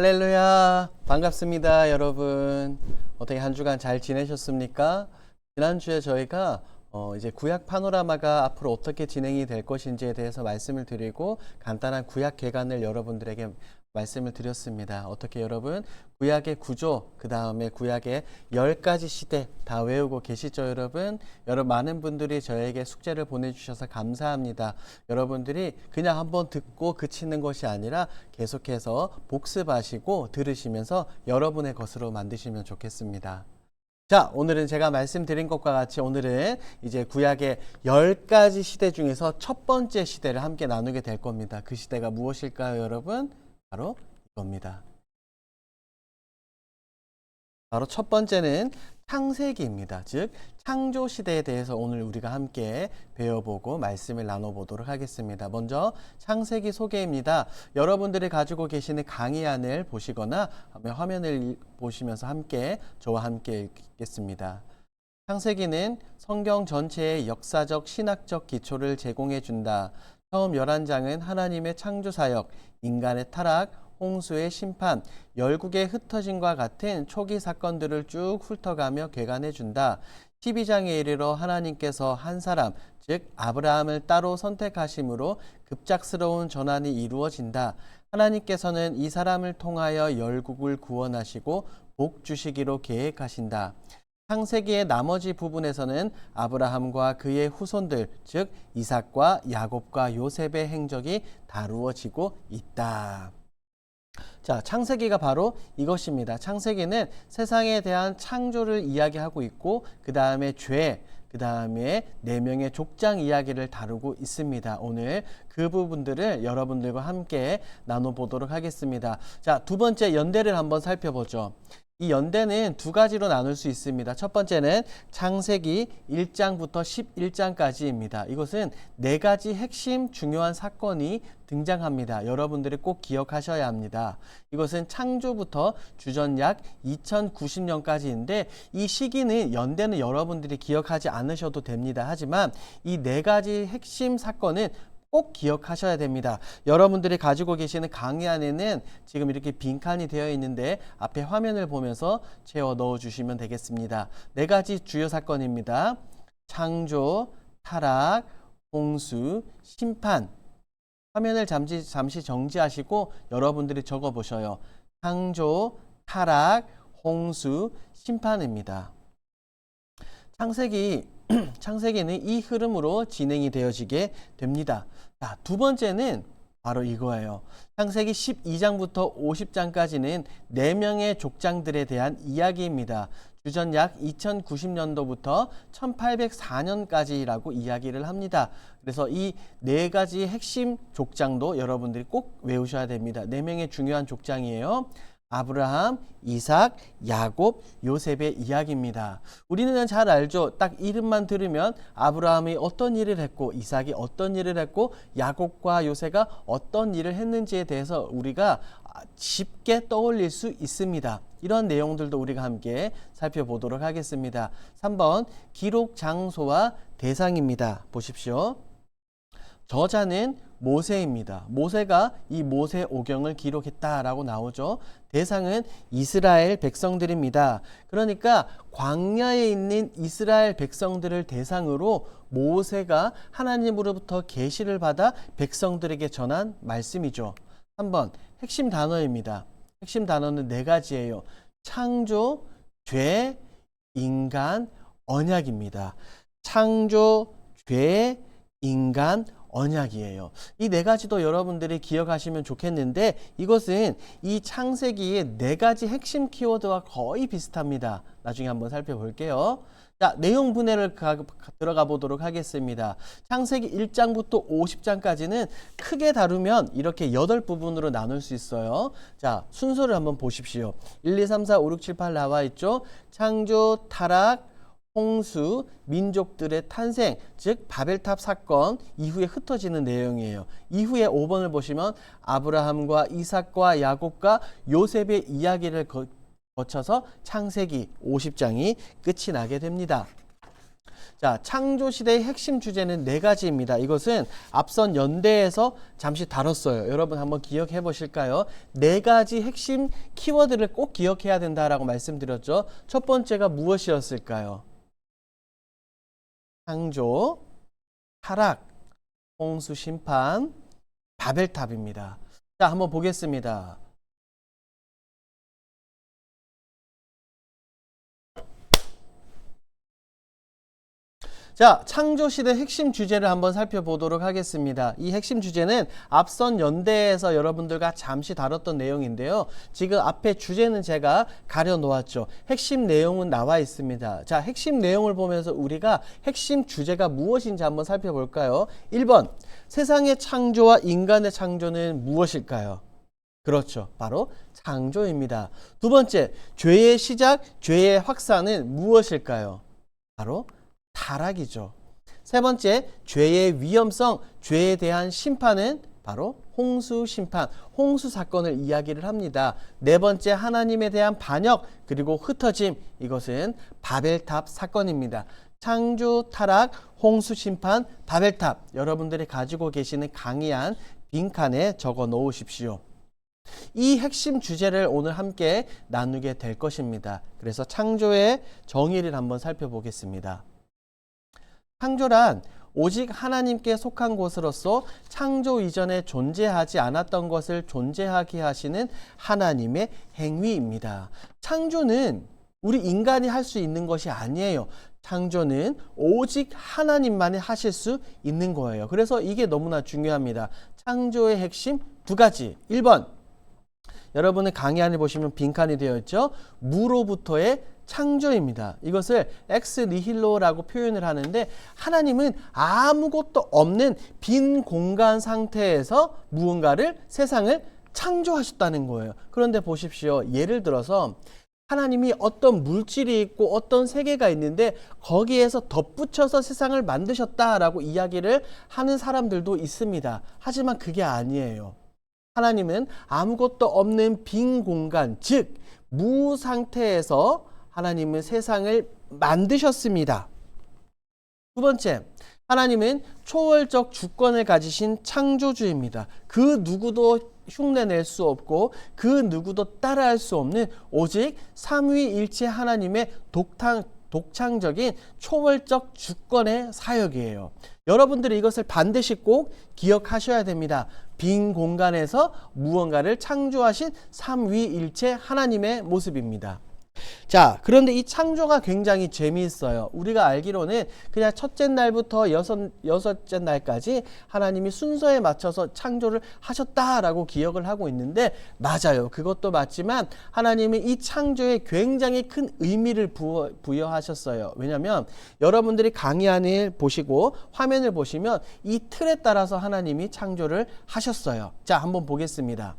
할렐루야, 반갑습니다, 여러분. 어떻게 한 주간 잘 지내셨습니까? 지난주에 저희가 이제 구약 파노라마가 앞으로 어떻게 진행이 될 것인지에 대해서 말씀을 드리고 간단한 구약 개관을 여러분들에게 말씀을 드렸습니다. 어떻게 여러분 구약의 구조, 그 다음에 구약의 10가지 시대 다 외우고 계시죠, 여러분? 많은 분들이 저에게 숙제를 보내주셔서 감사합니다. 여러분들이 그냥 한번 듣고 그치는 것이 아니라 계속해서 복습하시고 들으시면서 여러분의 것으로 만드시면 좋겠습니다. 자, 오늘은 제가 말씀드린 것과 같이 오늘은 이제 구약의 10가지 시대 중에서 첫 번째 시대를 함께 나누게 될 겁니다. 그 시대가 무엇일까요, 여러분? 바로 이겁니다. 바로 첫 번째는 창세기입니다. 즉 창조 시대에 대해서 오늘 우리가 함께 배워보고 말씀을 나눠보도록 하겠습니다. 먼저 창세기 소개입니다. 여러분들이 가지고 계시는 강의안을 보시거나 화면을 보시면서 함께 저와 함께 읽겠습니다. 창세기는 성경 전체의 역사적 신학적 기초를 제공해 준다. 처음 11장은 하나님의 창조 사역, 인간의 타락, 홍수의 심판, 열국의 흩어짐과 같은 초기 사건들을 쭉 훑어가며 개관해 준다. 12장에 이르러 하나님께서 한 사람, 즉 아브라함을 따로 선택하심으로 급작스러운 전환이 이루어진다. 하나님께서는 이 사람을 통하여 열국을 구원하시고 복 주시기로 계획하신다. 창세기의 나머지 부분에서는 아브라함과 그의 후손들, 즉 이삭과 야곱과 요셉의 행적이 다루어지고 있다. 자, 창세기가 바로 이것입니다. 창세기는 세상에 대한 창조를 이야기하고 있고 그 다음에 죄, 그 다음에 4명의 족장 이야기를 다루고 있습니다. 오늘 그 부분들을 여러분들과 함께 나눠보도록 하겠습니다. 자, 두 번째 연대를 한번 살펴보죠. 이 연대는 두 가지로 나눌 수 있습니다. 첫 번째는 창세기 1장부터 11장까지입니다. 이것은 4가지 핵심 중요한 사건이 등장합니다. 여러분들이 꼭 기억하셔야 합니다. 이것은 창조부터 주전 약 2090년까지인데 이 시기는 연대는 여러분들이 기억하지 않으셔도 됩니다. 하지만 이 4가지 핵심 사건은 꼭 기억하셔야 됩니다. 여러분들이 가지고 계시는 강의 안에는 지금 이렇게 빈칸이 되어 있는데 앞에 화면을 보면서 채워 넣어 주시면 되겠습니다. 4가지 주요 사건입니다. 창조, 타락, 홍수, 심판. 화면을 잠시 정지하시고 여러분들이 적어 보셔요. 창조, 타락, 홍수, 심판입니다. 창세기는 이 흐름으로 진행이 되어지게 됩니다. 자, 두 번째는 바로 이거예요. 창세기 12장부터 50장까지는 4명의 족장들에 대한 이야기입니다. 주전 약 2090년도부터 1804년까지라고 이야기를 합니다. 그래서 이 4가지 핵심 족장도 여러분들이 꼭 외우셔야 됩니다. 4명의 중요한 족장이에요. 아브라함, 이삭, 야곱, 요셉의 이야기입니다. 우리는 잘 알죠. 딱 이름만 들으면 아브라함이 어떤 일을 했고 이삭이 어떤 일을 했고 야곱과 요셉가 어떤 일을 했는지에 대해서 우리가 쉽게 떠올릴 수 있습니다. 이런 내용들도 우리가 함께 살펴보도록 하겠습니다. 3번 기록 장소와 대상입니다. 보십시오. 저자는 모세입니다. 모세가 이 모세 오경을 기록했다라고 나오죠. 대상은 이스라엘 백성들입니다. 그러니까 광야에 있는 이스라엘 백성들을 대상으로 모세가 하나님으로부터 계시를 받아 백성들에게 전한 말씀이죠. 3번 핵심 단어입니다. 핵심 단어는 4가지예요. 창조, 죄, 인간, 언약입니다. 창조, 죄, 인간, 언약이에요. 이 4가지도 여러분들이 기억하시면 좋겠는데 이것은 이 창세기의 4가지 핵심 키워드와 거의 비슷합니다. 나중에 한번 살펴볼게요. 자, 내용 분해를 들어가 보도록 하겠습니다. 창세기 1장부터 50장까지는 크게 다루면 이렇게 8부분으로 나눌 수 있어요. 자, 순서를 한번 보십시오. 1, 2, 3, 4, 5, 6, 7, 8 나와 있죠. 창조, 타락, 홍수, 민족들의 탄생, 즉 바벨탑 사건 이후에 흩어지는 내용이에요. 이후에 5번을 보시면 아브라함과 이삭과 야곱과 요셉의 이야기를 거쳐서 창세기 50장이 끝이 나게 됩니다. 자, 창조시대의 핵심 주제는 네 가지입니다. 이것은 앞선 연대에서 잠시 다뤘어요. 여러분 한번 기억해 보실까요? 네 가지 핵심 키워드를 꼭 기억해야 된다라고 말씀드렸죠. 첫 번째가 무엇이었을까요? 창조, 타락, 홍수 심판, 바벨탑입니다. 자, 한번 보겠습니다. 자, 창조시대 핵심 주제를 한번 살펴보도록 하겠습니다. 이 핵심 주제는 앞선 연대에서 여러분들과 잠시 다뤘던 내용인데요. 지금 앞에 주제는 제가 가려놓았죠. 핵심 내용은 나와 있습니다. 자, 핵심 내용을 보면서 우리가 핵심 주제가 무엇인지 한번 살펴볼까요? 1번, 세상의 창조와 인간의 창조는 무엇일까요? 그렇죠. 바로 창조입니다. 두 번째, 죄의 시작, 죄의 확산은 무엇일까요? 바로 타락이죠. 세 번째, 죄의 위험성, 죄에 대한 심판은 바로 홍수 심판, 홍수 사건을 이야기를 합니다. 네 번째, 하나님에 대한 반역 그리고 흩어짐, 이것은 바벨탑 사건입니다. 창조, 타락, 홍수 심판, 바벨탑, 여러분들이 가지고 계시는 강의한 빈칸에 적어 놓으십시오. 이 핵심 주제를 오늘 함께 나누게 될 것입니다. 그래서 창조의 정의를 한번 살펴보겠습니다. 창조란 오직 하나님께 속한 것으로서 창조 이전에 존재하지 않았던 것을 존재하게 하시는 하나님의 행위입니다. 창조는 우리 인간이 할 수 있는 것이 아니에요. 창조는 오직 하나님만이 하실 수 있는 거예요. 그래서 이게 너무나 중요합니다. 창조의 핵심 두 가지. 1번, 여러분의 강의 안에 보시면 빈칸이 되어 있죠. 무로부터의 창조입니다. 이것을 엑스 니힐로라고 표현을 하는데, 하나님은 아무것도 없는 빈 공간 상태에서 무언가를, 세상을 창조하셨다는 거예요. 그런데 보십시오. 예를 들어서 하나님이 어떤 물질이 있고 어떤 세계가 있는데 거기에서 덧붙여서 세상을 만드셨다라고 이야기를 하는 사람들도 있습니다. 하지만 그게 아니에요. 하나님은 아무것도 없는 빈 공간, 즉 무 상태에서 하나님은 세상을 만드셨습니다. 두 번째, 하나님은 초월적 주권을 가지신 창조주입니다. 그 누구도 흉내낼 수 없고 그 누구도 따라할 수 없는 오직 삼위일체 하나님의 독창적인 초월적 주권의 사역이에요. 여러분들이 이것을 반드시 꼭 기억하셔야 됩니다. 빈 공간에서 무언가를 창조하신 삼위일체 하나님의 모습입니다. 자, 그런데 이 창조가 굉장히 재미있어요. 우리가 알기로는 그냥 첫째 날부터 여섯째 날까지 하나님이 순서에 맞춰서 창조를 하셨다라고 기억을 하고 있는데, 맞아요. 그것도 맞지만 하나님은 이 창조에 굉장히 큰 의미를 부여하셨어요. 왜냐하면 여러분들이 강의 안을 보시고 화면을 보시면 이 틀에 따라서 하나님이 창조를 하셨어요. 자, 한번 보겠습니다.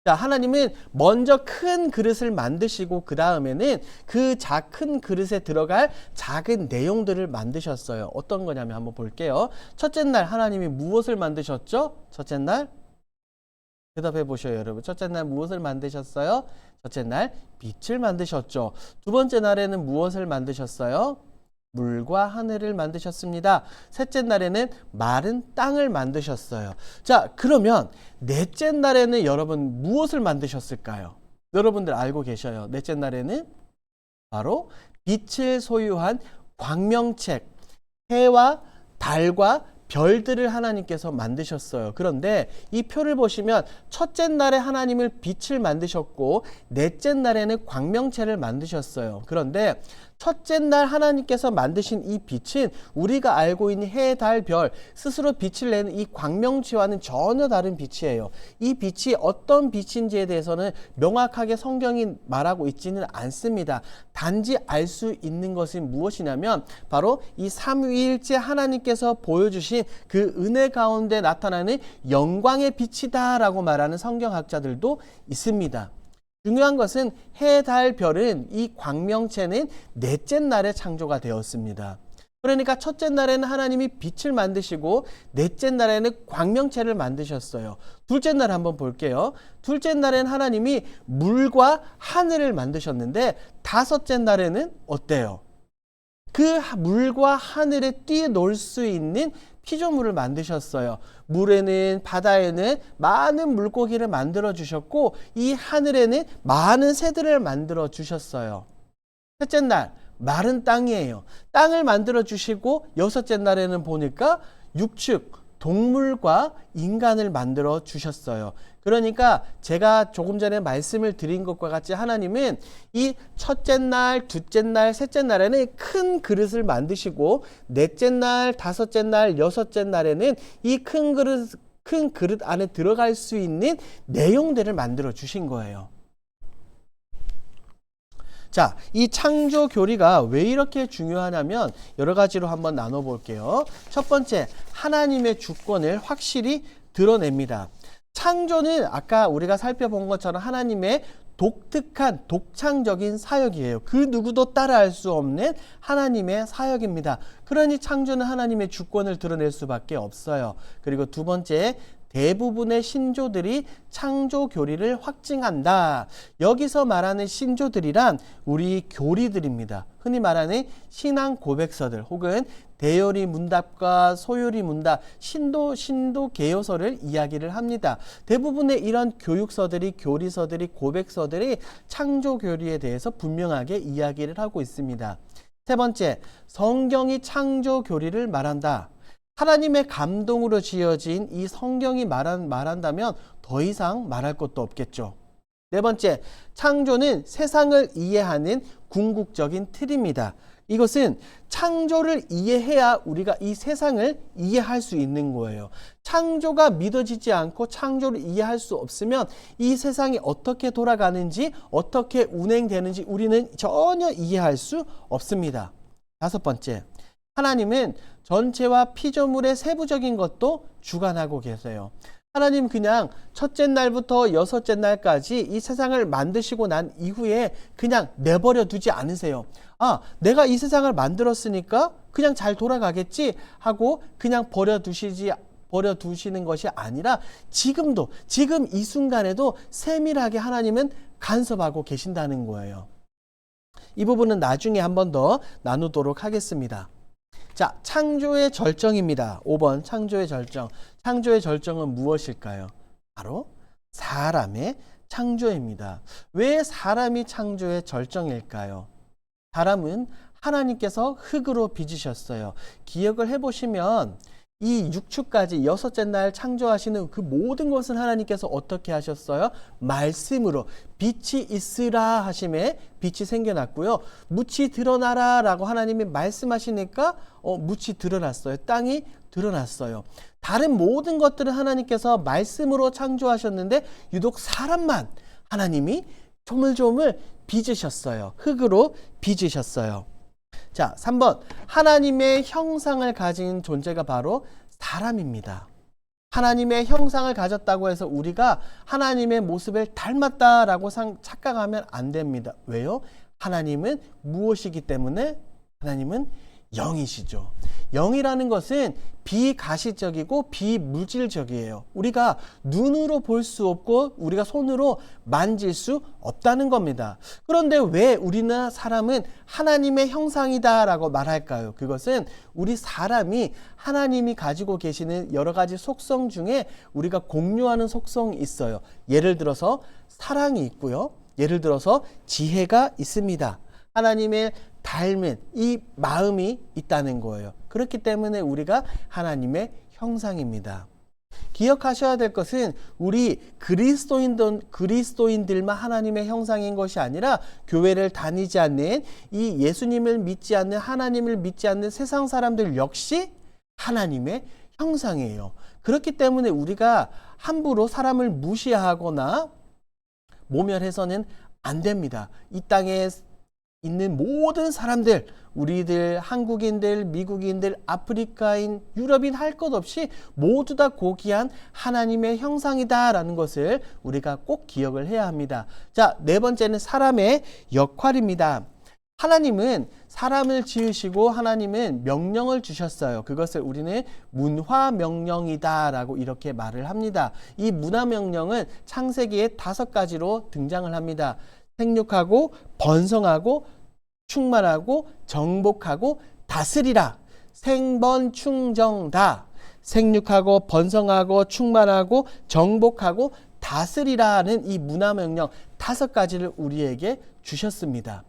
자, 하나님은 먼저 큰 그릇을 만드시고 그 다음에는 그 큰 그릇에 들어갈 작은 내용들을 만드셨어요. 어떤 거냐면 한번 볼게요. 첫째 날 하나님이 무엇을 만드셨죠? 첫째 날 대답해 보셔요, 여러분. 첫째 날 무엇을 만드셨어요? 첫째 날 빛을 만드셨죠. 두 번째 날에는 무엇을 만드셨어요? 물과 하늘을 만드셨습니다. 셋째 날에는 마른 땅을 만드셨어요. 자, 그러면 넷째 날에는 여러분 무엇을 만드셨을까요? 여러분들 알고 계셔요. 넷째 날에는 바로 빛을 소유한 광명책, 해와 달과 별들을 하나님께서 만드셨어요. 그런데 이 표를 보시면 첫째 날에 하나님을 빛을 만드셨고 넷째 날에는 광명체를 만드셨어요. 그런데 첫째 날 하나님께서 만드신 이 빛은 우리가 알고 있는 해, 달, 별 스스로 빛을 내는 이 광명체와는 전혀 다른 빛이에요. 이 빛이 어떤 빛인지에 대해서는 명확하게 성경이 말하고 있지는 않습니다. 단지 알 수 있는 것은 무엇이냐면 바로 이 삼위일체 하나님께서 보여주신 그 은혜 가운데 나타나는 영광의 빛이다 라고 말하는 성경학자들도 있습니다. 중요한 것은 해, 달, 별은 이 광명체는 넷째 날에 창조가 되었습니다. 그러니까 첫째 날에는 하나님이 빛을 만드시고 넷째 날에는 광명체를 만드셨어요. 둘째 날 한번 볼게요. 둘째 날에는 하나님이 물과 하늘을 만드셨는데 다섯째 날에는 어때요? 그 물과 하늘에 뛰놀 수 있는 피조물을 만드셨어요. 물에는, 바다에는 많은 물고기를 만들어 주셨고, 이 하늘에는 많은 새들을 만들어 주셨어요. 셋째 날 마른 땅이에요. 땅을 만들어 주시고, 여섯째 날에는 보니까 육축 동물과 인간을 만들어 주셨어요. 그러니까 제가 조금 전에 말씀을 드린 것과 같이 하나님은 이 첫째 날, 둘째 날, 셋째 날에는 큰 그릇을 만드시고, 넷째 날, 다섯째 날, 여섯째 날에는 이 큰 그릇 안에 들어갈 수 있는 내용들을 만들어 주신 거예요. 자, 이 창조 교리가 왜 이렇게 중요하냐면 여러 가지로 한번 나눠볼게요. 첫 번째, 하나님의 주권을 확실히 드러냅니다. 창조는 아까 우리가 살펴본 것처럼 하나님의 독특한 독창적인 사역이에요. 그 누구도 따라할 수 없는 하나님의 사역입니다. 그러니 창조는 하나님의 주권을 드러낼 수밖에 없어요. 그리고 두 번째, 대부분의 신조들이 창조 교리를 확증한다. 여기서 말하는 신조들이란 우리 교리들입니다. 흔히 말하는 신앙 고백서들 혹은 대요리 문답과 소요리 문답, 신도 개요서를 이야기를 합니다. 대부분의 이런 교육서들이, 교리서들이, 고백서들이 창조 교리에 대해서 분명하게 이야기를 하고 있습니다. 세 번째, 성경이 창조 교리를 말한다. 하나님의 감동으로 지어진 이 성경이 말한다면 더 이상 말할 것도 없겠죠. 네 번째, 창조는 세상을 이해하는 궁극적인 틀입니다. 이것은 창조를 이해해야 우리가 이 세상을 이해할 수 있는 거예요. 창조가 믿어지지 않고 창조를 이해할 수 없으면 이 세상이 어떻게 돌아가는지, 어떻게 운행되는지 우리는 전혀 이해할 수 없습니다. 다섯 번째, 하나님은 전체와 피조물의 세부적인 것도 주관하고 계세요. 하나님 그냥 첫째 날부터 여섯째 날까지 이 세상을 만드시고 난 이후에 그냥 내버려 두지 않으세요. 아, 내가 이 세상을 만들었으니까 그냥 잘 돌아가겠지 하고 그냥 버려두시는 것이 아니라 지금 이 순간에도 세밀하게 하나님은 간섭하고 계신다는 거예요. 이 부분은 나중에 한 번 더 나누도록 하겠습니다. 자, 창조의 절정입니다. 5번 창조의 절정. 창조의 절정은 무엇일까요? 바로 사람의 창조입니다. 왜 사람이 창조의 절정일까요? 사람은 하나님께서 흙으로 빚으셨어요. 기억을 해보시면 이 육축까지 여섯째 날 창조하시는 그 모든 것은 하나님께서 어떻게 하셨어요? 말씀으로 빛이 있으라 하심에 빛이 생겨났고요. 묻이 드러나라 라고 하나님이 말씀하시니까 묻이 드러났어요. 땅이 드러났어요. 다른 모든 것들은 하나님께서 말씀으로 창조하셨는데 유독 사람만 하나님이 조물조물 빚으셨어요. 흙으로 빚으셨어요. 자, 3번. 하나님의 형상을 가진 존재가 바로 사람입니다. 하나님의 형상을 가졌다고 해서 우리가 하나님의 모습을 닮았다라고 착각하면 안 됩니다. 왜요? 하나님은 무엇이기 때문에? 하나님은 영이시죠. 영이라는 것은 비가시적이고 비물질적이에요. 우리가 눈으로 볼 수 없고 우리가 손으로 만질 수 없다는 겁니다. 그런데 왜 우리나 사람은 하나님의 형상이다 라고 말할까요? 그것은 우리 사람이 하나님이 가지고 계시는 여러 가지 속성 중에 우리가 공유하는 속성이 있어요. 예를 들어서 사랑이 있고요. 예를 들어서 지혜가 있습니다. 하나님의 닮은 이 마음이 있다는 거예요. 그렇기 때문에 우리가 하나님의 형상입니다. 기억하셔야 될 것은 우리 그리스도인들만 하나님의 형상인 것이 아니라 교회를 다니지 않는 이 예수님을 믿지 않는 하나님을 믿지 않는 세상 사람들 역시 하나님의 형상이에요. 그렇기 때문에 우리가 함부로 사람을 무시하거나 모멸해서는 안 됩니다. 이 땅에 있는 모든 사람들, 우리들, 한국인들, 미국인들, 아프리카인, 유럽인 할 것 없이 모두 다 고귀한 하나님의 형상이다라는 것을 우리가 꼭 기억을 해야 합니다. 자, 네 번째는 사람의 역할입니다. 하나님은 사람을 지으시고 하나님은 명령을 주셨어요. 그것을 우리는 문화명령이다라고 이렇게 말을 합니다. 이 문화명령은 창세기에 5가지로 등장을 합니다. 생육하고 번성하고 충만하고 정복하고 다스리라. 생번충정다. 생육하고 번성하고 충만하고 정복하고 다스리라는 이 문화명령 5가지를 우리에게 주셨습니다.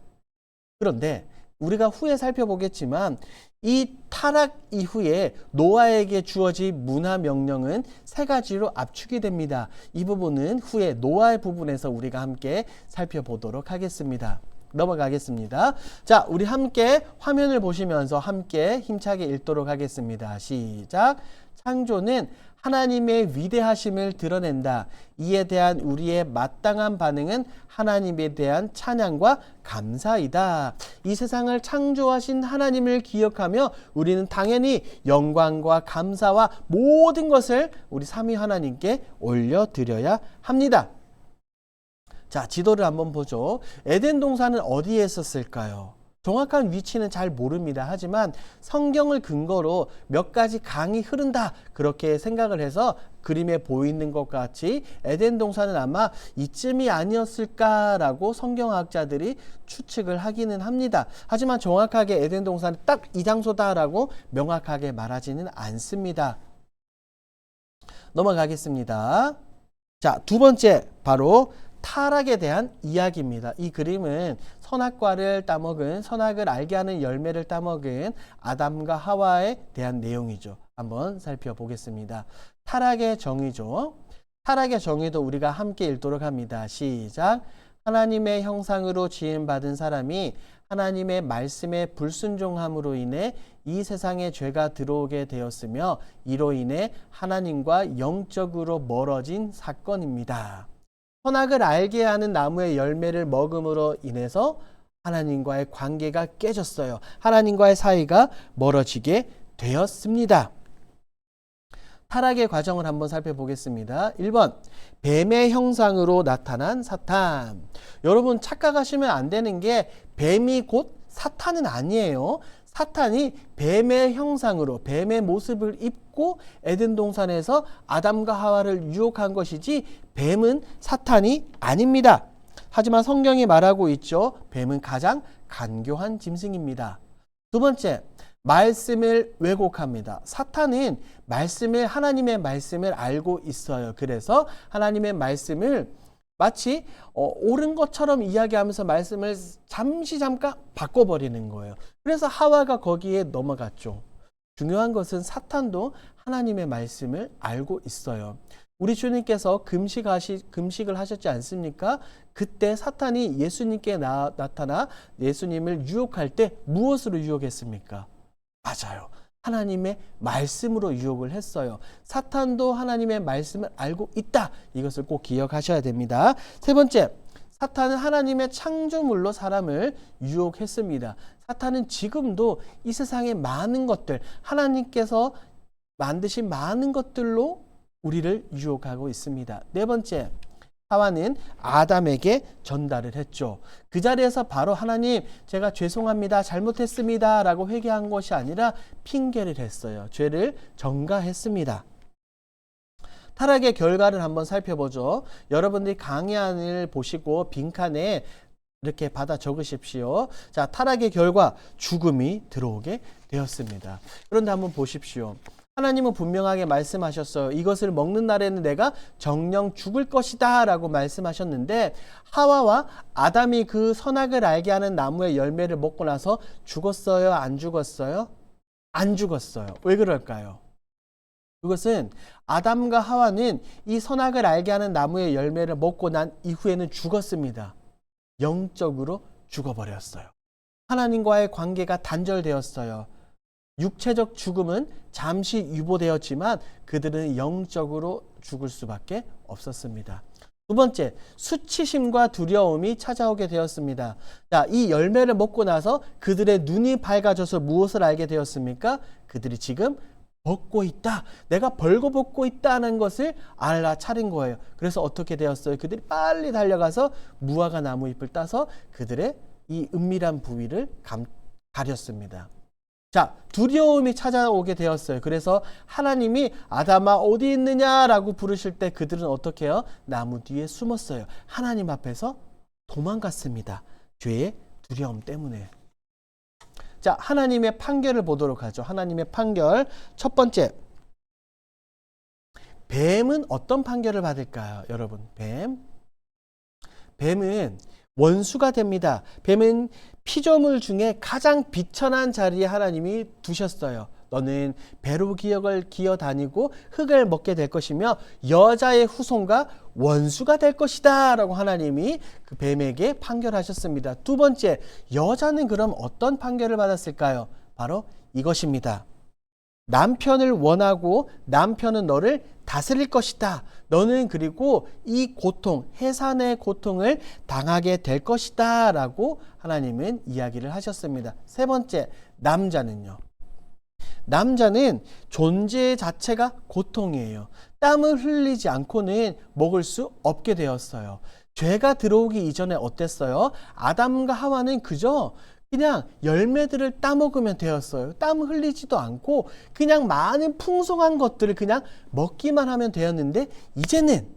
그런데 우리가 후에 살펴보겠지만 이 타락 이후에 노아에게 주어진 문화명령은 3가지로 압축이 됩니다. 이 부분은 후에 노아의 부분에서 우리가 함께 살펴보도록 하겠습니다. 넘어가겠습니다. 자, 우리 함께 화면을 보시면서 함께 힘차게 읽도록 하겠습니다. 시작. 창조는 하나님의 위대하심을 드러낸다. 이에 대한 우리의 마땅한 반응은 하나님에 대한 찬양과 감사이다. 이 세상을 창조하신 하나님을 기억하며 우리는 당연히 영광과 감사와 모든 것을 우리 삼위 하나님께 올려드려야 합니다. 자, 지도를 한번 보죠. 에덴 동산은 어디에 있었을까요? 정확한 위치는 잘 모릅니다. 하지만 성경을 근거로 몇 가지 강이 흐른다, 그렇게 생각을 해서 그림에 보이는 것 같이 에덴 동산은 아마 이쯤이 아니었을까라고 성경학자들이 추측을 하기는 합니다. 하지만 정확하게 에덴 동산은 딱 이 장소다라고 명확하게 말하지는 않습니다. 넘어가겠습니다. 자, 2번째 바로 타락에 대한 이야기입니다. 이 그림은 선악과를 따먹은, 선악을 알게 하는 열매를 따먹은 아담과 하와에 대한 내용이죠. 한번 살펴보겠습니다. 타락의 정의죠. 타락의 정의도 우리가 함께 읽도록 합니다. 시작. 하나님의 형상으로 지음받은 사람이 하나님의 말씀에 불순종함으로 인해 이 세상에 죄가 들어오게 되었으며 이로 인해 하나님과 영적으로 멀어진 사건입니다. 선악을 알게 하는 나무의 열매를 먹음으로 인해서 하나님과의 관계가 깨졌어요. 하나님과의 사이가 멀어지게 되었습니다. 타락의 과정을 한번 살펴보겠습니다. 1번, 뱀의 형상으로 나타난 사탄. 여러분 착각하시면 안 되는 게 뱀이 곧 사탄은 아니에요. 사탄이 뱀의 형상으로 뱀의 모습을 입고 에덴 동산에서 아담과 하와를 유혹한 것이지 뱀은 사탄이 아닙니다. 하지만 성경이 말하고 있죠. 뱀은 가장 간교한 짐승입니다. 2번째, 말씀을 왜곡합니다. 사탄은 하나님의 말씀을 알고 있어요. 그래서 하나님의 말씀을 마치 옳은 것처럼 이야기하면서 말씀을 잠깐 바꿔버리는 거예요. 그래서 하와가 거기에 넘어갔죠. 중요한 것은 사탄도 하나님의 말씀을 알고 있어요. 우리 주님께서 금식을 하셨지 않습니까? 그때 사탄이 예수님께 나타나 예수님을 유혹할 때 무엇으로 유혹했습니까? 맞아요. 하나님의 말씀으로 유혹을 했어요. 사탄도 하나님의 말씀을 알고 있다. 이것을 꼭 기억하셔야 됩니다. 3번째, 사탄은 하나님의 창조물로 사람을 유혹했습니다. 사탄은 지금도 이 세상의 많은 것들, 하나님께서 만드신 많은 것들로 우리를 유혹하고 있습니다. 4번째, 하와는 아담에게 전달을 했죠. 그 자리에서 바로 하나님, 제가 죄송합니다, 잘못했습니다 라고 회개한 것이 아니라 핑계를 했어요. 죄를 전가했습니다. 타락의 결과를 한번 살펴보죠. 여러분들이 강의안을 보시고 빈칸에 이렇게 받아 적으십시오. 자, 타락의 결과 죽음이 들어오게 되었습니다. 그런데 한번 보십시오. 하나님은 분명하게 말씀하셨어요. 이것을 먹는 날에는 내가 정령 죽을 것이다 라고 말씀하셨는데 하와와 아담이 그 선악을 알게 하는 나무의 열매를 먹고 나서 죽었어요? 안 죽었어요? 안 죽었어요. 왜 그럴까요? 그것은 아담과 하와는 이 선악을 알게 하는 나무의 열매를 먹고 난 이후에는 죽었습니다. 영적으로 죽어버렸어요. 하나님과의 관계가 단절되었어요. 육체적 죽음은 잠시 유보되었지만 그들은 영적으로 죽을 수밖에 없었습니다. 2번째, 수치심과 두려움이 찾아오게 되었습니다. 자, 이 열매를 먹고 나서 그들의 눈이 밝아져서 무엇을 알게 되었습니까? 그들이 지금 벗고 있다. 내가 벌거벗고 있다는 것을 알아차린 거예요. 그래서 어떻게 되었어요? 그들이 빨리 달려가서 무화과 나무 잎을 따서 그들의 이 은밀한 부위를 가렸습니다. 자, 두려움이 찾아오게 되었어요. 그래서 하나님이 아담아 어디 있느냐라고 부르실 때 그들은 어떻게 해요? 나무 뒤에 숨었어요. 하나님 앞에서 도망갔습니다. 죄의 두려움 때문에. 자, 하나님의 판결을 보도록 하죠. 하나님의 판결. 첫 번째. 뱀은 어떤 판결을 받을까요? 여러분, 뱀은 원수가 됩니다. 뱀은 피조물 중에 가장 비천한 자리에 하나님이 두셨어요. 너는 배로 기어다니고 흙을 먹게 될 것이며 여자의 후손과 원수가 될 것이다 라고 하나님이 그 뱀에게 판결하셨습니다. 두 번째, 여자는 그럼 어떤 판결을 받았을까요? 바로 이것입니다. 남편을 원하고 남편은 너를 다스릴 것이다. 너는 그리고 이 고통, 해산의 고통을 당하게 될 것이다 라고 하나님은 이야기를 하셨습니다. 세 번째, 남자는 존재 자체가 고통이에요. 땀을 흘리지 않고는 먹을 수 없게 되었어요. 죄가 들어오기 이전에 어땠어요? 아담과 하와는 그저 그냥 열매들을 따먹으면 되었어요. 땀 흘리지도 않고 그냥 많은 풍성한 것들을 그냥 먹기만 하면 되었는데 이제는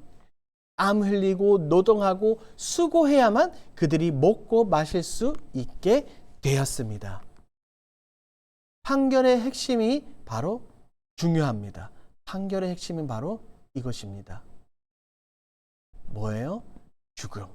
땀 흘리고 노동하고 수고해야만 그들이 먹고 마실 수 있게 되었습니다. 판결의 핵심이 바로 중요합니다. 판결의 핵심은 바로 이것입니다. 뭐예요? 죽음.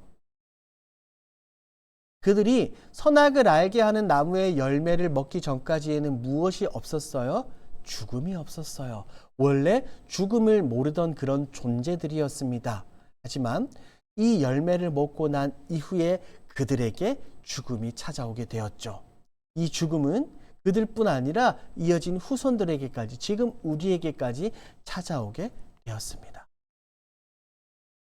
그들이 선악을 알게 하는 나무의 열매를 먹기 전까지에는 무엇이 없었어요? 죽음이 없었어요. 원래 죽음을 모르던 그런 존재들이었습니다. 하지만 이 열매를 먹고 난 이후에 그들에게 죽음이 찾아오게 되었죠. 이 죽음은 그들뿐 아니라 이어진 후손들에게까지, 지금 우리에게까지 찾아오게 되었습니다.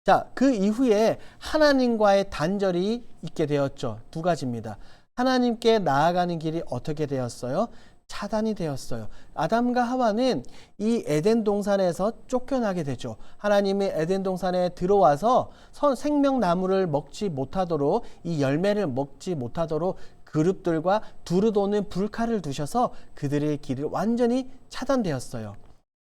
자, 그 이후에 하나님과의 단절이 있게 되었죠. 두 가지입니다. 하나님께 나아가는 길이 어떻게 되었어요? 차단이 되었어요. 아담과 하와는 이 에덴 동산에서 쫓겨나게 되죠. 하나님이 에덴 동산에 들어와서 생명나무를 먹지 못하도록, 이 열매를 먹지 못하도록 그룹들과 두루 도는 불칼을 두셔서 그들의 길이 완전히 차단되었어요.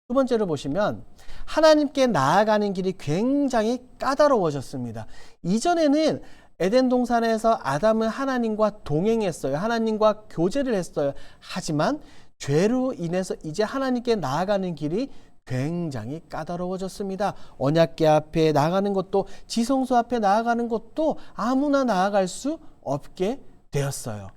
두 번째로 보시면 하나님께 나아가는 길이 굉장히 까다로워졌습니다. 이전에는 에덴 동산에서 아담은 하나님과 동행했어요. 하나님과 교제를 했어요. 하지만 죄로 인해서 이제 하나님께 나아가는 길이 굉장히 까다로워졌습니다. 언약궤 앞에 나아가는 것도, 지성소 앞에 나아가는 것도 아무나 나아갈 수 없게 되었어요.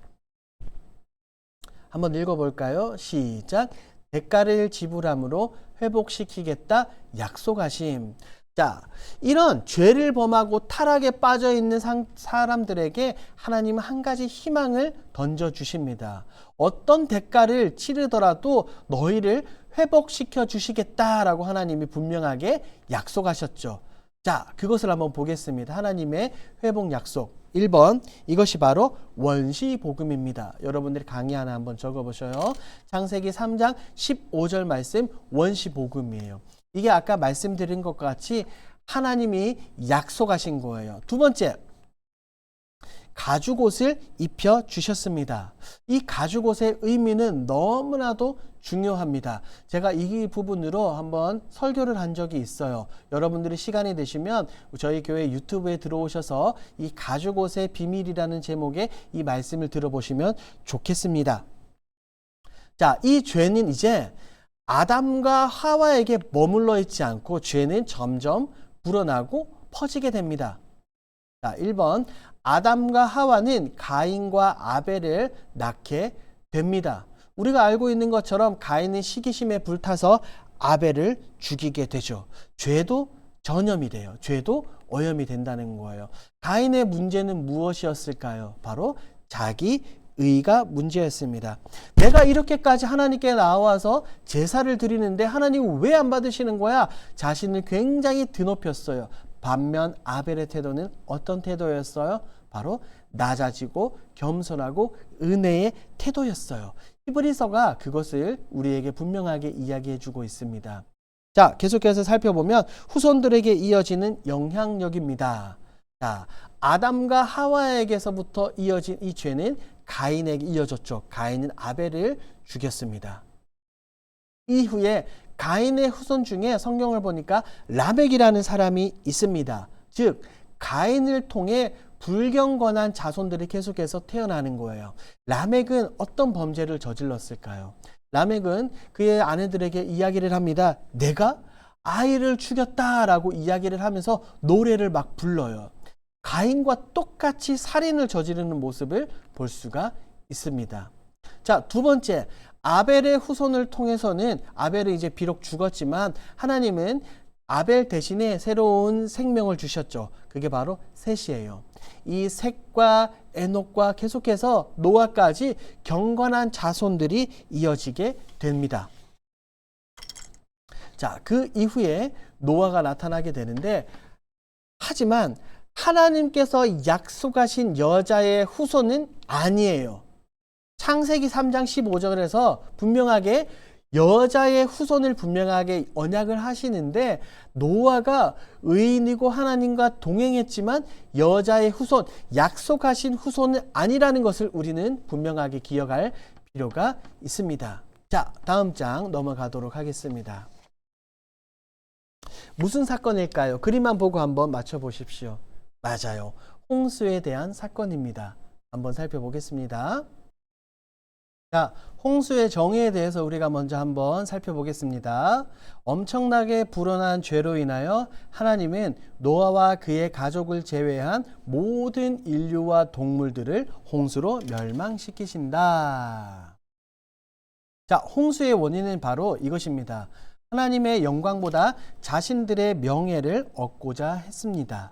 한번 읽어볼까요? 시작. 대가를 지불함으로 회복시키겠다 약속하심. 자, 이런 죄를 범하고 타락에 빠져 있는 사람들에게 하나님은 한 가지 희망을 던져주십니다. 어떤 대가를 치르더라도 너희를 회복시켜 주시겠다라고 하나님이 분명하게 약속하셨죠. 자, 그것을 한번 보겠습니다. 하나님의 회복 약속. 1번, 이것이 바로 원시복음입니다. 여러분들이 강의 하나 한번 적어보셔요. 창세기 3장 15절 말씀, 원시복음이에요. 이게 아까 말씀드린 것과 같이 하나님이 약속하신 거예요. 두 번째, 가죽옷을 입혀 주셨습니다. 이 가죽옷의 의미는 너무나도 중요합니다. 제가 이 부분으로 한번 설교를 한 적이 있어요. 여러분들이 시간이 되시면 저희 교회 유튜브에 들어오셔서 이 가죽옷의 비밀이라는 제목의 이 말씀을 들어보시면 좋겠습니다. 자, 이 죄는 이제 아담과 하와에게 머물러 있지 않고 죄는 점점 불어나고 퍼지게 됩니다. 자, 1번, 아담과 하와는 가인과 아벨을 낳게 됩니다. 우리가 알고 있는 것처럼 가인은 시기심에 불타서 아벨을 죽이게 되죠. 죄도 전염이 돼요. 죄도 오염이 된다는 거예요. 가인의 문제는 무엇이었을까요? 바로 자기 의가 문제였습니다. 내가 이렇게까지 하나님께 나와서 제사를 드리는데 하나님은 왜 안 받으시는 거야? 자신을 굉장히 드높였어요. 반면 아벨의 태도는 어떤 태도였어요? 바로 낮아지고 겸손하고 은혜의 태도였어요. 히브리서가 그것을 우리에게 분명하게 이야기해 주고 있습니다. 자, 계속해서 살펴보면 후손들에게 이어지는 영향력입니다. 자, 아담과 하와에게서부터 이어진 이 죄는 가인에게 이어졌죠. 가인은 아벨을 죽였습니다. 이후에 가인의 후손 중에 성경을 보니까 라멕이라는 사람이 있습니다. 즉 가인을 통해 불경건한 자손들이 계속해서 태어나는 거예요. 라멕은 어떤 범죄를 저질렀을까요? 라멕은 그의 아내들에게 이야기를 합니다. 내가 아이를 죽였다라고 이야기를 하면서 노래를 막 불러요. 가인과 똑같이 살인을 저지르는 모습을 볼 수가 있습니다. 자, 두 번째, 아벨의 후손을 통해서는 아벨은 이제 비록 죽었지만 하나님은 아벨 대신에 새로운 생명을 주셨죠. 그게 바로 셋이에요. 이 셋과 에녹과 계속해서 노아까지 경건한 자손들이 이어지게 됩니다. 자, 그 이후에 노아가 나타나게 되는데, 하지만 하나님께서 약속하신 여자의 후손은 아니에요. 창세기 3장 15절에서 분명하게 여자의 후손을 분명하게 언약을 하시는데, 노아가 의인이고 하나님과 동행했지만 여자의 후손, 약속하신 후손은 아니라는 것을 우리는 분명하게 기억할 필요가 있습니다. 자, 다음 장 넘어가도록 하겠습니다. 무슨 사건일까요? 그림만 보고 한번 맞춰보십시오. 맞아요. 홍수에 대한 사건입니다. 한번 살펴보겠습니다. 자, 홍수의 정의에 대해서 우리가 먼저 한번 살펴보겠습니다. 엄청나게 불어난 죄로 인하여 하나님은 노아와 그의 가족을 제외한 모든 인류와 동물들을 홍수로 멸망시키신다. 자, 홍수의 원인은 바로 이것입니다. 하나님의 영광보다 자신들의 명예를 얻고자 했습니다.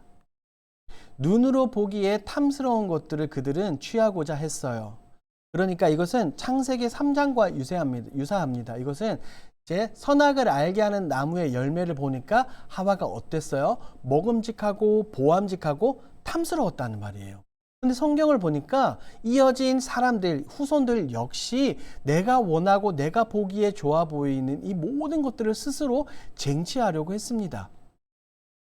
눈으로 보기에 탐스러운 것들을 그들은 취하고자 했어요. 그러니까 이것은 창세기 3장과 유사합니다. 이것은 이제 선악을 알게 하는 나무의 열매를 보니까 하와가 어땠어요? 먹음직하고 보암직하고 탐스러웠다는 말이에요. 근데 성경을 보니까 이어진 사람들, 후손들 역시 내가 원하고 내가 보기에 좋아 보이는 이 모든 것들을 스스로 쟁취하려고 했습니다.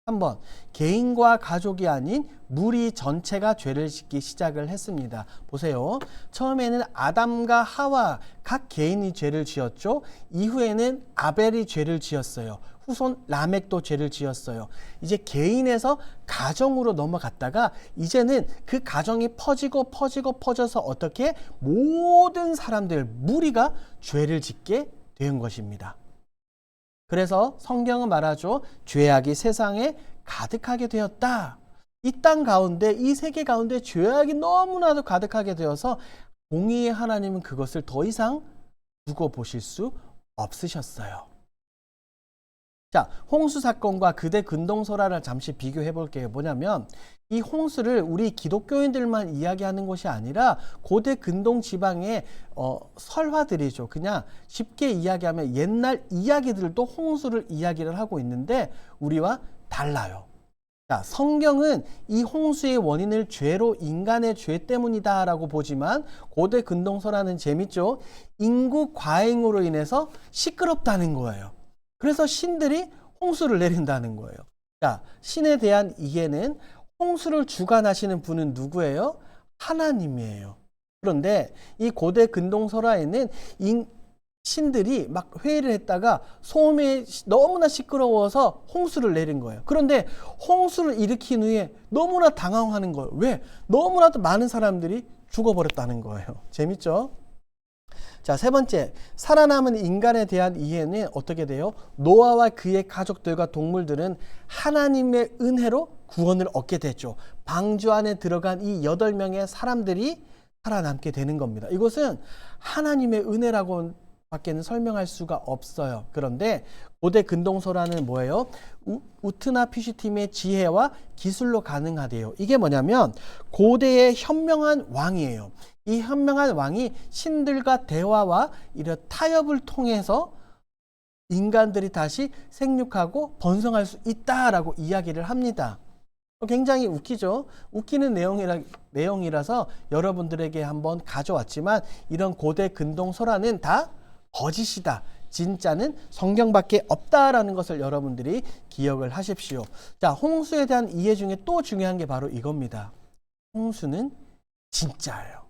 한번 개인과 가족이 아닌 무리 전체가 죄를 짓기 시작을 했습니다. 보세요. 처음에는 아담과 하와 각 개인이 죄를 지었죠. 이후에는 아벨이 죄를 지었어요. 후손 라멕도 죄를 지었어요. 이제 개인에서 가정으로 넘어갔다가 이제는 그 가정이 퍼져서 어떻게 모든 사람들, 무리가 죄를 짓게 된 것입니다. 그래서 성경은 말하죠. 죄악이 세상에 가득하게 되었다. 이 땅 가운데, 이 세계 가운데 죄악이 너무나도 가득하게 되어서 공의의 하나님은 그것을 더 이상 두고 보실 수 없으셨어요. 자, 홍수 사건과 그대 근동설화를 잠시 비교해 볼게요. 뭐냐면 이 홍수를 우리 기독교인들만 이야기하는 것이 아니라 고대 근동 지방의 설화들이죠. 그냥 쉽게 이야기하면 옛날 이야기들도 홍수를 이야기를 하고 있는데 우리와 달라요. 자, 성경은 이 홍수의 원인을 죄로 인간의 죄 때문이다 라고 보지만 고대 근동설화는 재밌죠. 인구 과잉으로 인해서 시끄럽다는 거예요. 그래서 신들이 홍수를 내린다는 거예요. 자, 신에 대한 이해는 홍수를 주관하시는 분은 누구예요? 하나님이에요. 그런데 이 고대 근동설화에는 신들이 막 회의를 했다가 소음이 너무나 시끄러워서 홍수를 내린 거예요. 그런데 홍수를 일으킨 후에 너무나 당황하는 거예요. 왜? 너무나도 많은 사람들이 죽어버렸다는 거예요. 재밌죠? 자, 세 번째, 살아남은 인간에 대한 이해는 어떻게 돼요? 노아와 그의 가족들과 동물들은 하나님의 은혜로 구원을 얻게 됐죠. 방주 안에 들어간 이 8명의 사람들이 살아남게 되는 겁니다. 이것은 하나님의 은혜라고 밖에는 설명할 수가 없어요. 그런데 고대 근동설화는 뭐예요? 우트나 퓨시팀의 지혜와 기술로 가능하대요. 이게 뭐냐면 고대의 현명한 왕이에요. 이 현명한 왕이 신들과 대화와 이런 타협을 통해서 인간들이 다시 생육하고 번성할 수 있다라고 이야기를 합니다. 굉장히 웃기죠? 웃기는 내용이라서 여러분들에게 한번 가져왔지만 이런 고대 근동설화는 다 거짓이다. 진짜는 성경밖에 없다라는 것을 여러분들이 기억을 하십시오. 자, 홍수에 대한 이해 중에 또 중요한 게 바로 이겁니다. 홍수는 진짜예요.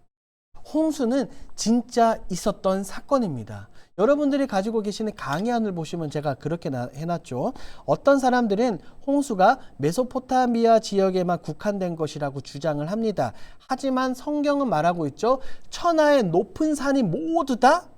홍수는 진짜 있었던 사건입니다. 여러분들이 가지고 계시는 강의안을 보시면 제가 그렇게 해놨죠. 어떤 사람들은 홍수가 메소포타미아 지역에만 국한된 것이라고 주장을 합니다. 하지만 성경은 말하고 있죠. 천하의 높은 산이 모두 다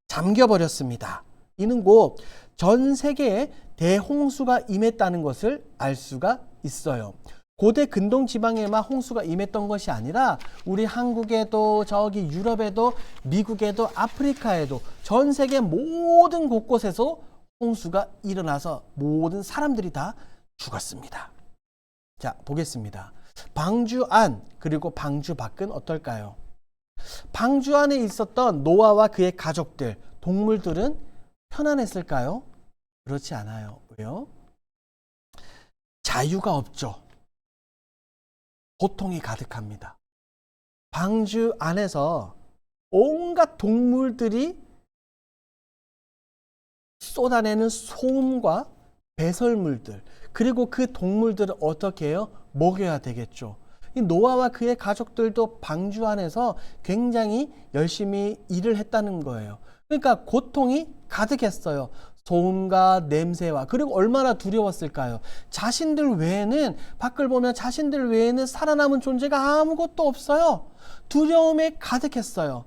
잠겨버렸습니다. 이는 곧 전 세계에 대홍수가 임했다는 것을 알 수가 있어요. 고대 근동 지방에만 홍수가 임했던 것이 아니라 우리 한국에도 저기 유럽에도 미국에도 아프리카에도 전 세계 모든 곳곳에서 홍수가 일어나서 모든 사람들이 다 죽었습니다. 자, 보겠습니다. 방주 안 그리고 방주 밖은 어떨까요? 방주 안에 있었던 노아와 그의 가족들, 동물들은 편안했을까요? 그렇지 않아요. 왜요? 자유가 없죠. 고통이 가득합니다. 방주 안에서 온갖 동물들이 쏟아내는 소음과 배설물들, 그리고 그 동물들을 어떻게 해요? 먹여야 되겠죠. 이 노아와 그의 가족들도 방주 안에서 굉장히 열심히 일을 했다는 거예요. 그러니까 고통이 가득했어요. 소음과 냄새와, 그리고 얼마나 두려웠을까요? 자신들 외에는, 밖을 보면 자신들 외에는 살아남은 존재가 아무것도 없어요. 두려움에 가득했어요.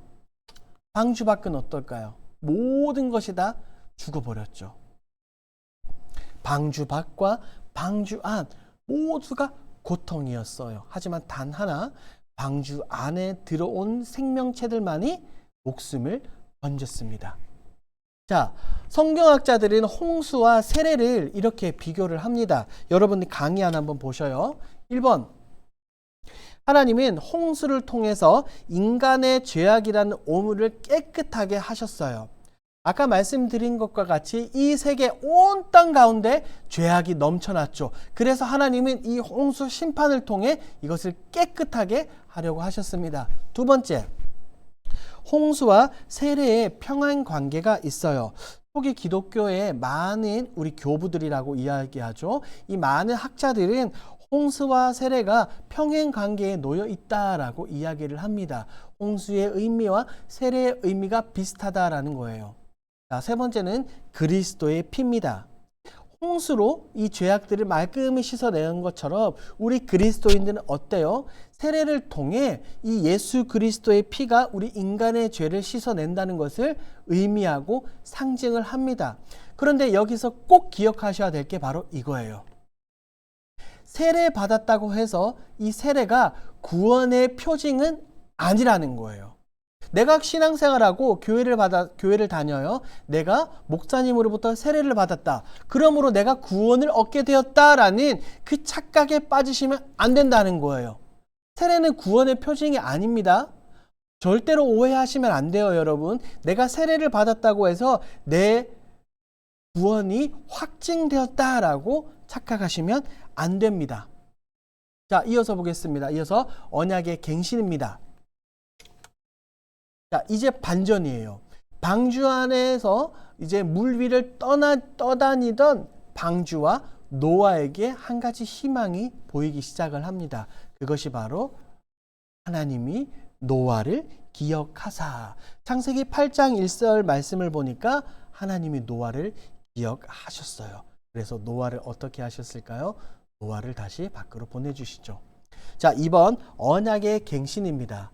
방주 밖은 어떨까요? 모든 것이 다 죽어버렸죠. 방주 밖과 방주 안 모두가 고통이었어요. 하지만 단 하나, 방주 안에 들어온 생명체들만이 목숨을 건졌습니다. 자, 성경학자들은 홍수와 세례를 이렇게 비교를 합니다. 여러분 강의 하나 한번 보셔요. 1번, 하나님은 홍수를 통해서 인간의 죄악이라는 오물을 깨끗하게 하셨어요. 아까 말씀드린 것과 같이 이 세계 온 땅 가운데 죄악이 넘쳐났죠. 그래서 하나님은 이 홍수 심판을 통해 이것을 깨끗하게 하려고 하셨습니다. 두 번째, 홍수와 세례의 평행 관계가 있어요. 초기 기독교의 많은 우리 교부들이라고 이야기하죠. 이 많은 학자들은 홍수와 세례가 평행 관계에 놓여 있다라고 이야기를 합니다. 홍수의 의미와 세례의 의미가 비슷하다라는 거예요. 자, 세 번째는 그리스도의 피입니다. 홍수로 이 죄악들을 말끔히 씻어내는 것처럼 우리 그리스도인들은 어때요? 세례를 통해 이 예수 그리스도의 피가 우리 인간의 죄를 씻어낸다는 것을 의미하고 상징을 합니다. 그런데 여기서 꼭 기억하셔야 될 게 바로 이거예요. 세례 받았다고 해서 이 세례가 구원의 표징은 아니라는 거예요. 내가 신앙생활하고 교회를 다녀요. 내가 목사님으로부터 세례를 받았다. 그러므로 내가 구원을 얻게 되었다라는 그 착각에 빠지시면 안 된다는 거예요. 세례는 구원의 표징이 아닙니다. 절대로 오해하시면 안 돼요, 여러분. 내가 세례를 받았다고 해서 내 구원이 확증되었다라고 착각하시면 안 됩니다. 자, 이어서 보겠습니다. 이어서 언약의 갱신입니다. 자, 이제 반전이에요. 방주 안에서 이제 물 위를 떠다니던 방주와 노아에게 한 가지 희망이 보이기 시작을 합니다. 그것이 바로 하나님이 노아를 기억하사. 창세기 8장 1절 말씀을 보니까 하나님이 노아를 기억하셨어요. 그래서 노아를 어떻게 하셨을까요? 노아를 다시 밖으로 보내주시죠. 자, 2번 언약의 갱신입니다.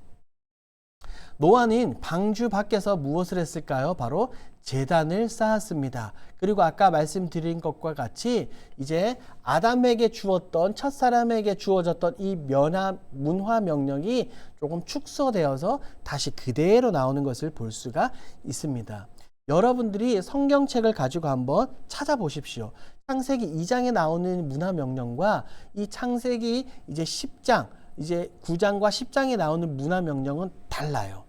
노아는 방주 밖에서 무엇을 했을까요? 바로 제단을 쌓았습니다. 그리고 아까 말씀드린 것과 같이 이제 아담에게 주었던, 첫사람에게 주어졌던 이 문화 명령이 조금 축소되어서 다시 그대로 나오는 것을 볼 수가 있습니다. 여러분들이 성경책을 가지고 한번 찾아보십시오. 창세기 2장에 나오는 문화 명령과 이 창세기 이제 10장, 이제 9장과 10장에 나오는 문화 명령은 달라요.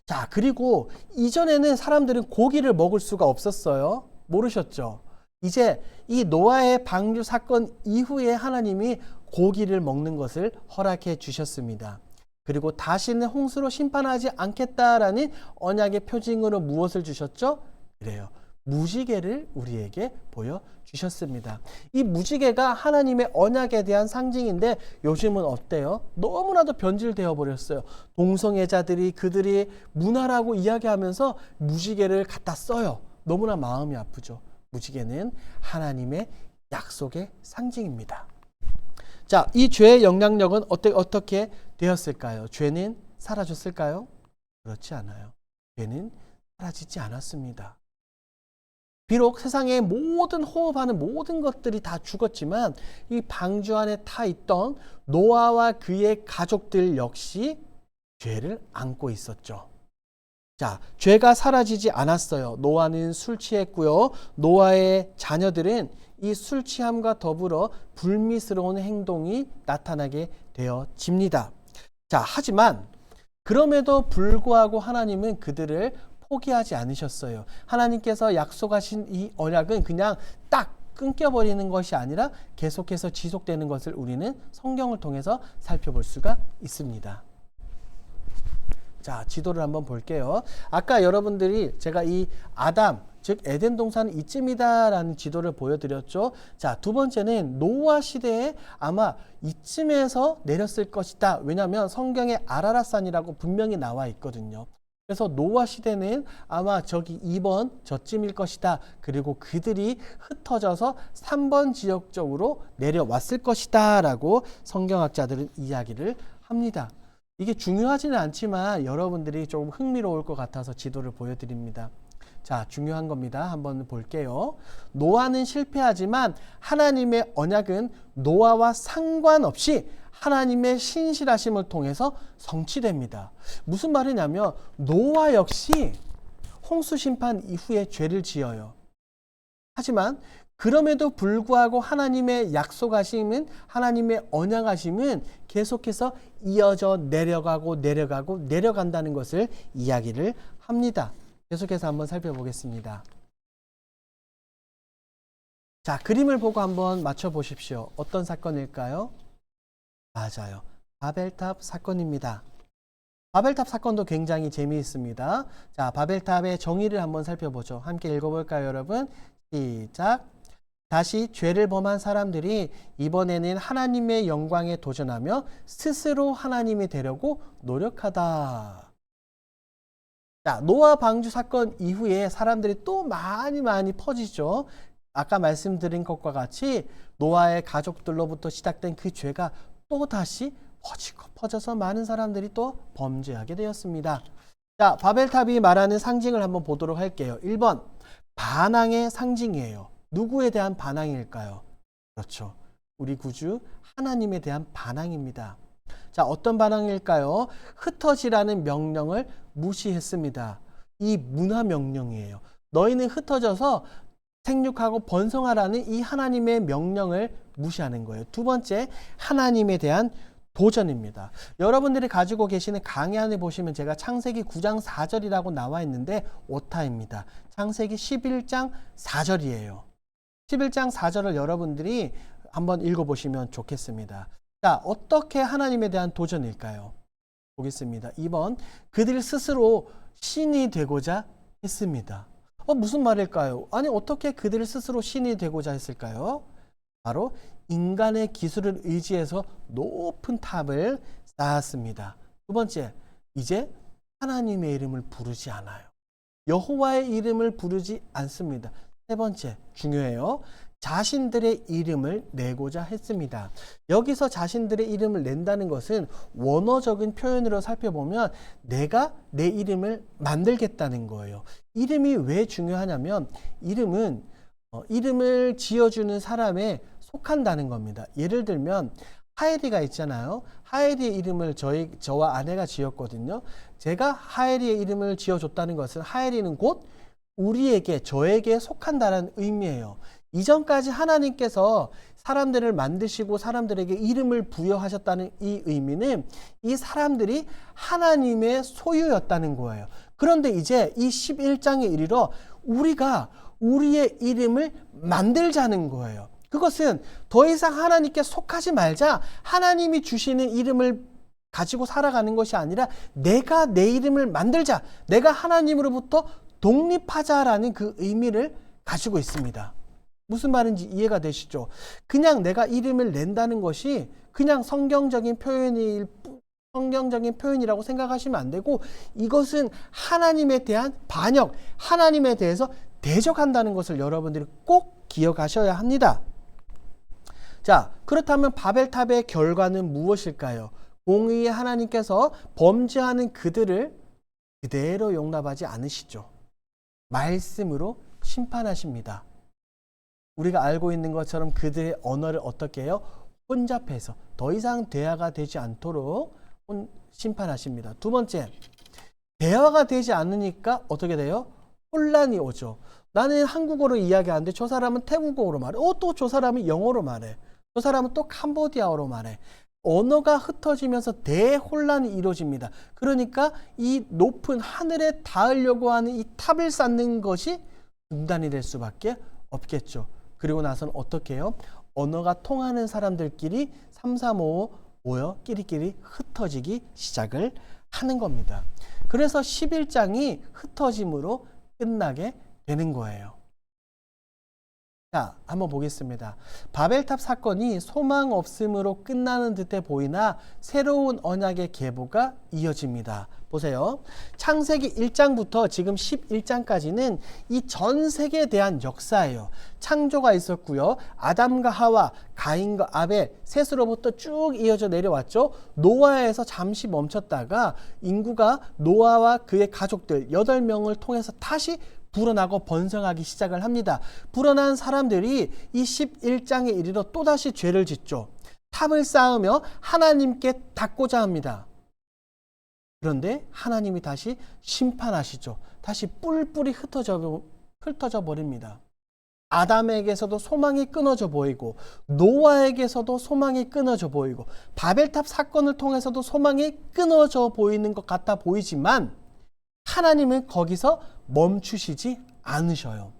자, 그리고 이전에는 사람들은 고기를 먹을 수가 없었어요. 모르셨죠? 이제 이 노아의 방주 사건 이후에 하나님이 고기를 먹는 것을 허락해 주셨습니다. 그리고 다시는 홍수로 심판하지 않겠다라는 언약의 표징으로 무엇을 주셨죠? 그래요. 무지개를 우리에게 보여주셨습니다. 이 무지개가 하나님의 언약에 대한 상징인데 요즘은 어때요? 너무나도 변질되어 버렸어요. 동성애자들이 그들이 문화라고 이야기하면서 무지개를 갖다 써요. 너무나 마음이 아프죠. 무지개는 하나님의 약속의 상징입니다. 자, 이 죄의 영향력은 어떻게 되었을까요? 죄는 사라졌을까요? 그렇지 않아요. 죄는 사라지지 않았습니다. 비록 세상의 모든 호흡하는 모든 것들이 다 죽었지만 이 방주 안에 타 있던 노아와 그의 가족들 역시 죄를 안고 있었죠. 자, 죄가 사라지지 않았어요. 노아는 술 취했고요. 노아의 자녀들은 이 술 취함과 더불어 불미스러운 행동이 나타나게 되어집니다. 자, 하지만 그럼에도 불구하고 하나님은 그들을 포기하지 않으셨어요. 하나님께서 약속하신 이 언약은 그냥 딱 끊겨버리는 것이 아니라 계속해서 지속되는 것을 우리는 성경을 통해서 살펴볼 수가 있습니다. 자, 지도를 한번 볼게요. 아까 여러분들이 제가 이 아담, 즉 에덴 동산은 이쯤이다라는 지도를 보여드렸죠. 자, 두 번째는 노아 시대에 아마 이쯤에서 내렸을 것이다. 왜냐하면 성경에 아라랏산이라고 분명히 나와 있거든요. 그래서 노아 시대는 아마 저기 2번 저쯤일 것이다. 그리고 그들이 흩어져서 3번 지역 쪽으로 내려왔을 것이다 라고 성경학자들은 이야기를 합니다. 이게 중요하지는 않지만 여러분들이 조금 흥미로울 것 같아서 지도를 보여드립니다. 자, 중요한 겁니다. 한번 볼게요. 노아는 실패하지만 하나님의 언약은 노아와 상관없이 하나님의 신실하심을 통해서 성취됩니다. 무슨 말이냐면 노아 역시 홍수 심판 이후에 죄를 지어요. 하지만 그럼에도 불구하고 하나님의 약속하심은, 하나님의 언약하심은 계속해서 이어져 내려간다는 것을 이야기를 합니다. 계속해서 한번 살펴보겠습니다. 자, 그림을 보고 한번 맞춰보십시오. 어떤 사건일까요? 맞아요. 바벨탑 사건입니다. 바벨탑 사건도 굉장히 재미있습니다. 자, 바벨탑의 정의를 한번 살펴보죠. 함께 읽어볼까요, 여러분? 시작. 다시 죄를 범한 사람들이 이번에는 하나님의 영광에 도전하며 스스로 하나님이 되려고 노력하다. 자, 노아 방주 사건 이후에 사람들이 또 많이 퍼지죠. 아까 말씀드린 것과 같이 노아의 가족들로부터 시작된 그 죄가 또 다시 퍼져서 많은 사람들이 또 범죄하게 되었습니다. 자, 바벨탑이 말하는 상징을 한번 보도록 할게요. 1번, 반항의 상징이에요. 누구에 대한 반항일까요? 그렇죠. 우리 구주 하나님에 대한 반항입니다. 자, 어떤 반항일까요? 흩어지라는 명령을 무시했습니다. 이 문화 명령이에요. 너희는 흩어져서 생육하고 번성하라는 이 하나님의 명령을 무시하는 거예요. 두 번째, 하나님에 대한 도전입니다. 여러분들이 가지고 계시는 강의 안에 보시면 제가 창세기 9장 4절이라고 나와 있는데 오타입니다. 창세기 11장 4절이에요. 11장 4절을 여러분들이 한번 읽어보시면 좋겠습니다. 자, 어떻게 하나님에 대한 도전일까요? 보겠습니다. 2번, 그들 스스로 신이 되고자 했습니다. 무슨 말일까요? 아니, 어떻게 그들 스스로 신이 되고자 했을까요? 바로 인간의 기술을 의지해서 높은 탑을 쌓았습니다. 두 번째, 이제 하나님의 이름을 부르지 않아요. 여호와의 이름을 부르지 않습니다. 세 번째, 중요해요. 자신들의 이름을 내고자 했습니다. 여기서 자신들의 이름을 낸다는 것은 원어적인 표현으로 살펴보면 내가 내 이름을 만들겠다는 거예요. 이름이 왜 중요하냐면 이름은 이름을 지어주는 사람에 속한다는 겁니다. 예를 들면 하엘이가 있잖아요. 하엘이의 이름을 저와 아내가 지었거든요. 제가 하엘이의 이름을 지어줬다는 것은 하엘이는 곧 우리에게, 저에게 속한다는 의미예요. 이전까지 하나님께서 사람들을 만드시고 사람들에게 이름을 부여하셨다는 이 의미는 이 사람들이 하나님의 소유였다는 거예요. 그런데 이제 이 11장에 이르러 우리가 우리의 이름을 만들자는 거예요. 그것은 더 이상 하나님께 속하지 말자, 하나님이 주시는 이름을 가지고 살아가는 것이 아니라 내가 내 이름을 만들자, 내가 하나님으로부터 독립하자라는 그 의미를 가지고 있습니다. 무슨 말인지 이해가 되시죠? 그냥 내가 이름을 낸다는 것이 그냥 성경적인 표현이라고 생각하시면 안 되고, 이것은 하나님에 대한 반역, 하나님에 대해서 대적한다는 것을 여러분들이 꼭 기억하셔야 합니다. 자, 그렇다면 바벨탑의 결과는 무엇일까요? 공의의 하나님께서 범죄하는 그들을 그대로 용납하지 않으시죠. 말씀으로 심판하십니다. 우리가 알고 있는 것처럼 그들의 언어를 어떻게 해요? 혼잡해서 더 이상 대화가 되지 않도록 심판하십니다. 두 번째, 대화가 되지 않으니까 어떻게 돼요? 혼란이 오죠. 나는 한국어로 이야기하는데 저 사람은 태국어로 말해. 또 저 사람은 영어로 말해. 저 사람은 또 캄보디아어로 말해. 언어가 흩어지면서 대혼란이 이루어집니다. 그러니까 이 높은 하늘에 닿으려고 하는 이 탑을 쌓는 것이 중단이 될 수밖에 없겠죠. 그리고 나서는 어떻게 해요? 언어가 통하는 사람들끼리 3, 4, 5 모여 끼리끼리 흩어지기 시작을 하는 겁니다. 그래서 11장이 흩어짐으로 끝나게 되는 거예요. 자, 한번 보겠습니다. 바벨탑 사건이 소망 없음으로 끝나는 듯해 보이나 새로운 언약의 계보가 이어집니다. 보세요. 창세기 1장부터 지금 11장까지는 이 전 세계에 대한 역사예요. 창조가 있었고요. 아담과 하와, 가인과 아벨, 셋으로부터 쭉 이어져 내려왔죠. 노아에서 잠시 멈췄다가 인구가 노아와 그의 가족들 8명을 통해서 다시 불어나고 번성하기 시작을 합니다. 불어난 사람들이 이 11장에 이르러 또다시 죄를 짓죠. 탑을 쌓으며 하나님께 닿고자 합니다. 그런데 하나님이 다시 심판하시죠. 다시 뿔뿔이 흩어져 버립니다. 아담에게서도 소망이 끊어져 보이고, 노아에게서도 소망이 끊어져 보이고, 바벨탑 사건을 통해서도 소망이 끊어져 보이는 것 같아 보이지만 하나님은 거기서 멈추시지 않으셔요.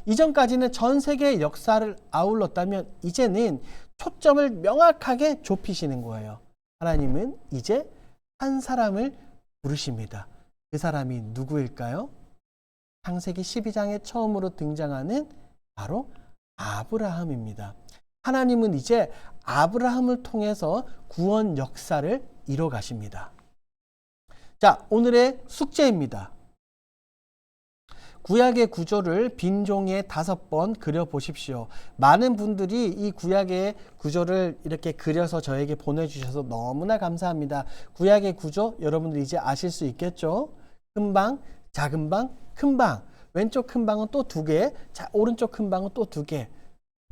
이전까지는 전 세계의 역사를 아울렀다면 이제는 초점을 명확하게 좁히시는 거예요. 하나님은 이제 한 사람을 부르십니다. 그 사람이 누구일까요? 창세기 12장에 처음으로 등장하는 바로 아브라함입니다. 하나님은 이제 아브라함을 통해서 구원 역사를 이뤄 가십니다. 자, 오늘의 숙제입니다. 구약의 구조를 빈 종이에 5번 그려보십시오. 많은 분들이 이 구약의 구조를 이렇게 그려서 저에게 보내주셔서 너무나 감사합니다. 구약의 구조 여러분들 이제 아실 수 있겠죠? 큰 방, 작은 방, 큰 방. 왼쪽 큰 방은 또 2개, 오른쪽 큰 방은 또 2개.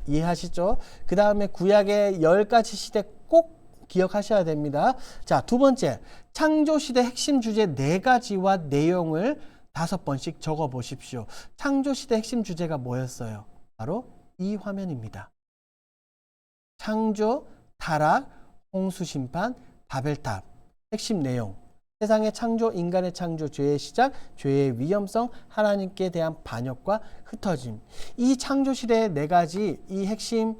이해하시죠? 그 다음에 구약의 10가지 시대 꼭 기억하셔야 됩니다. 자, 두 번째, 창조시대 핵심 주제 4가지와 내용을 5번씩 적어 보십시오. 창조시대 핵심 주제가 뭐였어요? 바로 이 화면입니다. 창조, 타락, 홍수심판, 바벨탑. 핵심 내용. 세상의 창조, 인간의 창조, 죄의 시작, 죄의 위험성, 하나님께 대한 반역과 흩어짐. 이 창조시대의 4가지 이 핵심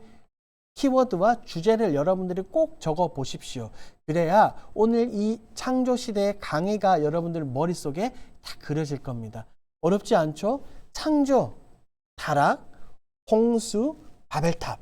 키워드와 주제를 여러분들이 꼭 적어 보십시오. 그래야 오늘 이 창조시대의 강의가 여러분들 머릿속에 다 그려질 겁니다. 어렵지 않죠? 창조, 타락, 홍수, 바벨탑.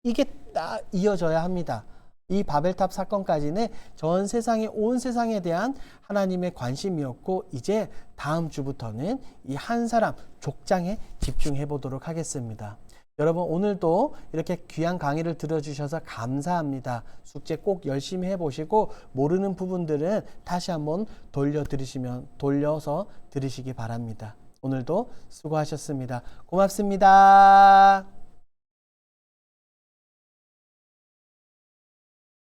이게 딱 이어져야 합니다. 이 바벨탑 사건까지는 전 세상에, 온 세상에 대한 하나님의 관심이었고, 이제 다음 주부터는 이 한 사람 족장에 집중해 보도록 하겠습니다. 여러분, 오늘도 이렇게 귀한 강의를 들어주셔서 감사합니다. 숙제 꼭 열심히 해보시고, 모르는 부분들은 다시 한번 돌려서 들으시기 바랍니다. 오늘도 수고하셨습니다. 고맙습니다.